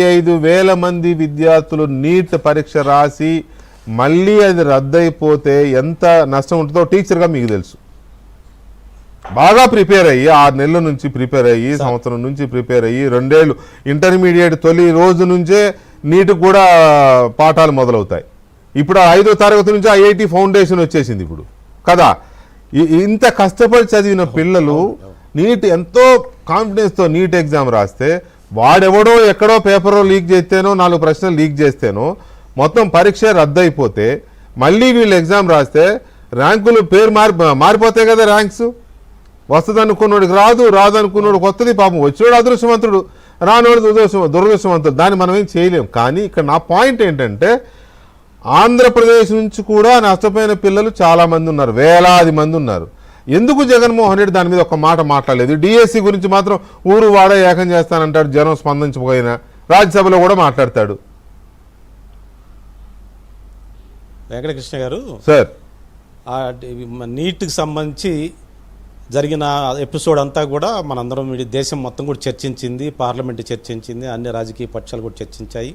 5,000 మంది విద్యార్థులు నీట్ పరీక్ష రాసి మళ్ళీ అది రద్దయిపోతే ఎంత నష్టం ఉంటుందో టీచర్గా మీకు తెలుసు. బాగా ప్రిపేర్ అయ్యి 6 నెలల నుంచి ప్రిపేర్ అయ్యి సంవత్సరం నుంచి ప్రిపేర్ అయ్యి 2 ఏళ్ళు ఇంటర్మీడియట్ తొలి రోజు నుంచే నీట్ కూడా పాఠాలు మొదలవుతాయి. ఇప్పుడు 5వ తరగతి నుంచి IIT ఫౌండేషన్ వచ్చేసింది ఇప్పుడు కదా. ఇంత కష్టపడి చదివిన పిల్లలు నీట్ ఎంతో కాన్ఫిడెన్స్తో నీట్ ఎగ్జామ్ రాస్తే వాడెవడో ఎక్కడో పేపరో లీక్ చేస్తేనో 4 ప్రశ్నలు లీక్ చేస్తేనో మొత్తం పరీక్ష రద్దయిపోతే మళ్ళీ వీళ్ళు ఎగ్జామ్ రాస్తే ర్యాంకులు పేరు మారిపోతాయి కదా. ర్యాంక్స్ వస్తుంది అనుకున్నోడికి రాదు అనుకున్నోడికి వస్తుంది. పాపం వచ్చేవాడు అదృష్టవంతుడు, రానోడు దురదృష్టవంతుడు. దాన్ని మనం ఏం చేయలేం. కానీ ఇక్కడ నా పాయింట్ ఏంటంటే ఆంధ్రప్రదేశ్ నుంచి కూడా నష్టపోయిన పిల్లలు చాలామంది ఉన్నారు, వేలాది మంది ఉన్నారు. ఎందుకు జగన్మోహన్ రెడ్డి దాని మీద ఒక మాట మాట్లాడలేదు? డిఎస్సి గురించి మాత్రం ఊరు వాడ ఏకం చేస్తానంటాడు, జనం స్పందించకపోయినా రాజ్యసభలో కూడా మాట్లాడతాడు. వెంకటకృష్ణ గారు సార్, నీట్కి సంబంధించి జరిగిన ఎపిసోడ్ అంతా కూడా మనందరం దేశం మొత్తం కూడా చర్చించింది, పార్లమెంట్ చర్చించింది, అన్ని రాజకీయ పక్షాలు కూడా చర్చించాయి.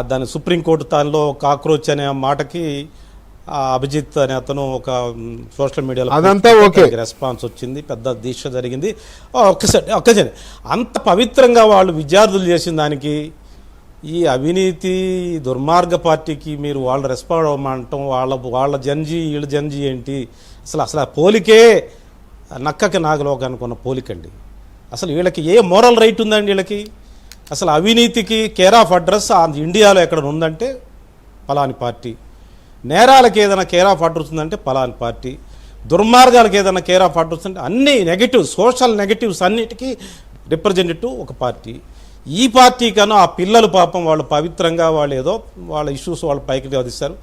దాని సుప్రీంకోర్టు దానిలో కాక్రోచ్ అనే మాటకి అభిజిత్ అనే అతను ఒక సోషల్ మీడియాలో అదంతా ఓకే రెస్పాన్స్ వచ్చింది, పెద్ద దీక్ష జరిగింది. ఒక్కసారి అంత పవిత్రంగా వాళ్ళు విద్యార్థులు చేసిన దానికి ఈ అవినీతి దుర్మార్గ పార్టీకి మీరు వాళ్ళు రెస్పాండ్ అవ్వమంటాం, వాళ్ళ జంజీ వీళ్ళ జంజీ ఏంటి? అసలు ఆ పోలికే నక్కకి నాగలోకానికి ఉన్న పోలికండి. అసలు వీళ్ళకి ఏ మోరల్ రైట్ ఉందండి వీళ్ళకి? అసలు అవినీతికి కేర్ ఆఫ్ అడ్రస్ ఇండియాలో ఎక్కడ ఉందంటే పలాని పార్టీ, నేరాలకు ఏదైనా కేర్ ఆఫ్ అడ్రస్ ఉందంటే పలాని పార్టీ, దుర్మార్గాలకు ఏదైనా కేర్ ఆఫ్ అడ్రస్ అంటే అన్ని నెగటివ్స్, సోషల్ నెగటివ్స్ అన్నిటికీ రిప్రజెంటేటివ్ ఒక పార్టీ. ఈ పార్టీ కన్నా ఆ పిల్లలు పాపం వాళ్ళు పవిత్రంగా వాళ్ళు ఏదో వాళ్ళ ఇష్యూస్ వాళ్ళు పైకి వదిస్తారు.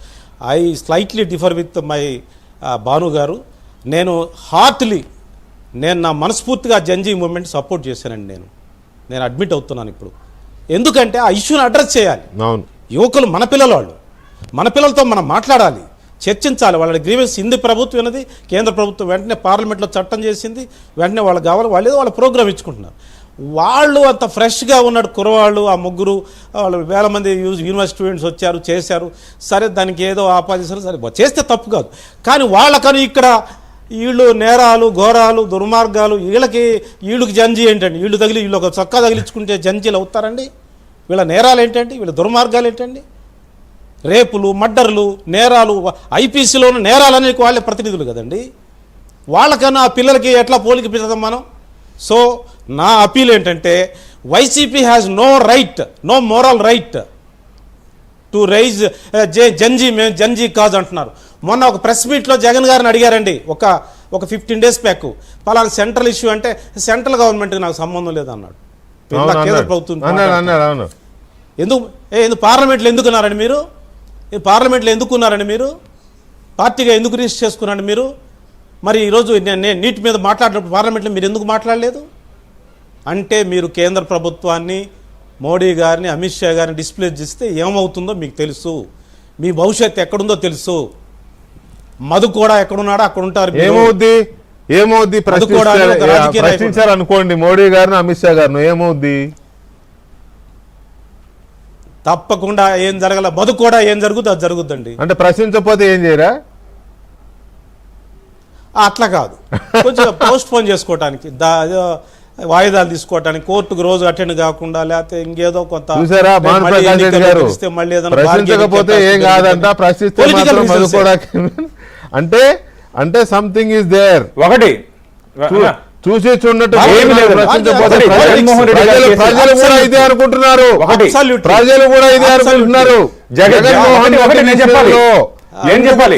I slightly differ with my Bhanu garu. నేను నా మనస్ఫూర్తిగా జంజీ మూవ్మెంట్ సపోర్ట్ చేశానండి. నేను అడ్మిట్ అవుతున్నాను ఇప్పుడు. ఎందుకంటే ఆ ఇష్యూని అడ్రస్ చేయాలి. యువకులు మన పిల్లలతో మనం మాట్లాడాలి, చర్చించాలి. వాళ్ళ గ్రీవెన్స్ హిందీ ప్రభుత్వం ఉన్నది, కేంద్ర ప్రభుత్వం వెంటనే పార్లమెంట్లో చట్టం చేసింది, వెంటనే వాళ్ళకి కావాలి, వాళ్ళు ఏదో వాళ్ళ ప్రోగ్రామ్ ఇచ్చుకుంటున్నారు. వాళ్ళు అంత ఫ్రెష్గా ఉన్నాడు కురవాళ్ళు, ఆ ముగ్గురు వాళ్ళు 1000 మంది యూనివర్సిటీ స్టూడెంట్స్ వచ్చారు, చేశారు. సరే దానికి ఏదో ఆపాదిస్తారు, సరే చేస్తే తప్పు కాదు. కానీ వాళ్ళకని ఇక్కడ వీళ్ళు నేరాలు ఘోరాలు దుర్మార్గాలు వీళ్ళకి జంజీ ఏంటండి? వీళ్ళు తగిలి వీళ్ళు ఒక చొక్కా తగిలించుకుంటే జంజీలు అవుతారండి? వీళ్ళ నేరాలు ఏంటండి? వీళ్ళ దుర్మార్గాలు ఏంటండి? రేపులు, మర్డర్లు, నేరాలు, ఐపీసీలోని నేరాలనేది వాళ్ళే ప్రతినిధులు కదండి. వాళ్ళకన్నా ఆ పిల్లలకి ఎట్లా పోలిక పెడతాం మనం? సో నా అపీల్ ఏంటంటే YCP has no moral right to raise జంజీ కాజ్ అంటున్నారు. మొన్న ఒక ప్రెస్ మీట్లో జగన్ గారిని అడిగారండి, ఒక 15 days బ్యాక్, పలానా సెంట్రల్ ఇష్యూ అంటే సెంట్రల్ గవర్నమెంట్కి నాకు సంబంధం లేదన్నాడు. కేంద్ర ప్రభుత్వం ఎందుకు పార్లమెంట్లో ఎందుకున్నారండి మీరు? పార్లమెంట్లో ఎందుకున్నారండి మీరు? పార్టీగా ఎందుకు రిజిస్టర్ చేసుకున్నారండి మీరు? మరి ఈరోజు నేను నీటి మీద మాట్లాడినప్పుడు పార్లమెంట్లో మీరు ఎందుకు మాట్లాడలేదు? అంటే మీరు కేంద్ర ప్రభుత్వాన్ని, మోడీ గారిని, అమిత్ షా గారిని డిస్ప్లే చేస్తే ఏమవుతుందో మీకు తెలుసు. మీ భవిష్యత్తు ఎక్కడుందో తెలుసు. మధు కూడా ఎక్కడున్నాడో అక్కడ ఉంటారు. ఏమవుద్ది ప్రశ్నించారు అనుకోండి మోడీ గారిని, అమిత్ షా గారిని, ఏమవుద్ది? తప్పకుండా ఏం జరగల. మధు కూడా ఏం జరుగుతుంది అది జరుగుద్దండి. అంటే ప్రశ్నించకపోతే ఏం చేయరా? అట్లా కాదు, కొంచెం పోస్ట్ పోన్ చేసుకోవటానికి, వాయిదాలు తీసుకోవటానికి, కోర్టుకు రోజు అటెండ్ కాకుండా, లేకపోతే ఇంకేదో కొంత ప్రశ్నించకపోతే ఏం కాదంట, ప్రశ్నిస్తే అంటే సంథింగ్ ఇస్ దేర్. ఒకటి చూసి చూడట్టు ప్రజలు కూడా ఇదే అనుకుంటున్నారు.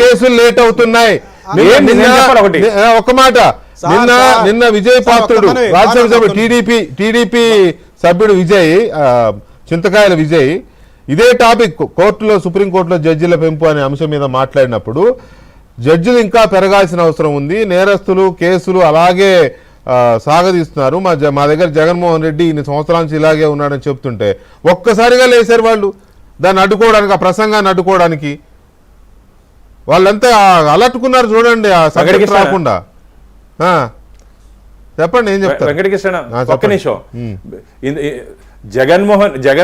కేసులు లేట్ అవుతున్నాయి. ఒక మాట, నిన్న విజయ్ పాత్రుడు, రాజ్యసభ టీడీపీ సభ్యుడు విజయ్, చింతకాయల విజయ్, ఇదే టాపిక్ సుప్రీంకోర్టులో జడ్జిల పెంపు అనే అంశం మీద మాట్లాడినప్పుడు జడ్జిలు ఇంకా పెరగాల్సిన అవసరం ఉంది, నేరస్తులు కేసులు అలాగే సాగదీస్తున్నారు, మా దగ్గర జగన్మోహన్ రెడ్డి ఇన్ని సంవత్సరాల నుంచి ఇలాగే ఉన్నాడని చెప్తుంటే ఒక్కసారిగా లేసారు వాళ్ళు దాన్ని అడ్డుకోవడానికి, ఆ ప్రసంగాన్ని అడ్డుకోవడానికి. వాళ్ళంతా అలట్టుకున్నారు చూడండి ఆ సగడికి రాకుండా. చెప్పండి, ఏం చెప్తారు? వెంకటకృష్ణ, ఒక్క నిమిషం. జగన్